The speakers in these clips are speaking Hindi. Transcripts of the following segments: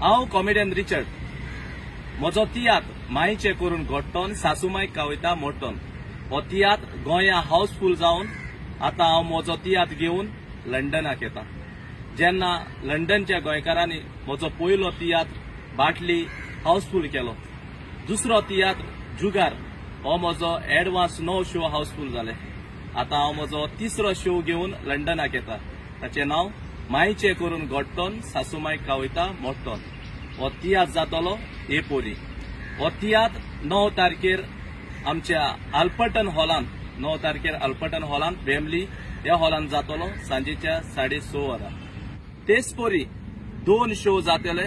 हांव कॉमेडियन रिचर्ड म्हजो तियात्र माईचे करून घडटोन सासूमाईक कावयता मोडटोन हो तियात्र गोंया हाऊसफुल जावन आतां हांव म्हजो तियात्र घेवन लंडनाक येता। जेन्ना लंडनच्या गोंयकारांनी म्हजो पयलो तियात्र बाटली हाऊसफुल केलो, दुसरो तियात्र जुगार हो म्हजो एडवान्स 9 शो हाऊसफुल जाले। आतां हांव म्हजो तिसरो शो घेवन लंडनाक येता, ताचें नांव माईचे करून घडटोन सासूमाईक कावयता मोडटोन। हो तियात्र जातलो एपोरी। हो तियात्र 9 तारखेर आमच्या अल्पर्टन हॉलांत 9 तारखेर अल्पर्टन हॉलांत वेम्बली ह्या हॉलांत जातलो सांजेच्या 6:30 वरां। तेच परी 2 शो जातले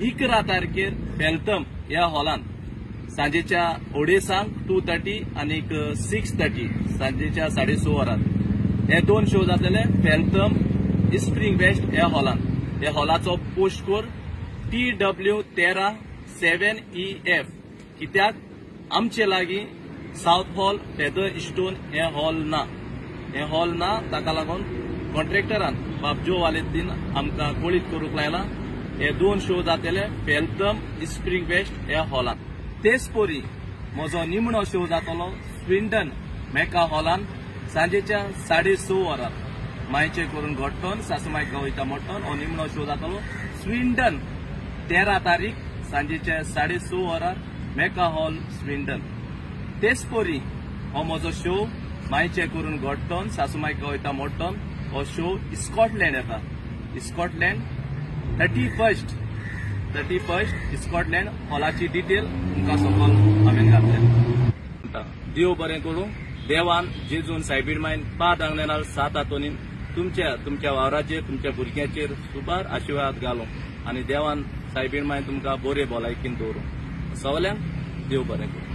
11 तारखेर फेल्थम ह्या हॉलांत सांजेच्या 2:30 2:30 आणि 6:30 सांजेच्या 6:30 वरां। हे 2 शो जातले फेल्थम स्प्रिंग वेस्ट ह्या हॉलांत। ह्या हॉलाचो पोस्ट कोड TW13 7EF, कित्याक आमचे लागीं साउथ हॉल फेदर स्टोन हे हॉल ना ताका लागून कॉन्ट्रॅक्टरान बाबजो वालेतीन आमकां कळीत करूंक लायला। हे 2 शो जातले फेल्थम स्प्रिंग वेस्ट ह्या हॉलांत। तेच परी म्हजो निमणो शो जातलो स्विंडन मेका हॉलांत सांजेच्या 6:30 वरां। माईचे करून घडटोन सासूमाईक कावयता मोडटोन हो निमणो शो जातलो स्विंडन 13 तारीख सांजेच्या 6:30 वरां मेका हॉल स्विंडन। तेच परी हो म्हजो शो माईचे करून घडटोन सासूमाईक कावयता मोडटोन हो शो स्कॉटलँड येता। स्कॉटलँड 31 स्कॉटलँड हॉलाची डिटेल तुमकां सकयल हांवें घातल्या। देव बरें करूं। देवान जेजून सायबीण मायन 5 आंगण्यार 7 हातोनी तुमच्या वावराचेर तुमच्या भुरग्यांचेर सुबार आशिर्वाद घालूं आनी देवान सायबीण माय तुमकां बरे भलायकेन दवरूं। सगल्यांक देव बरें करूं।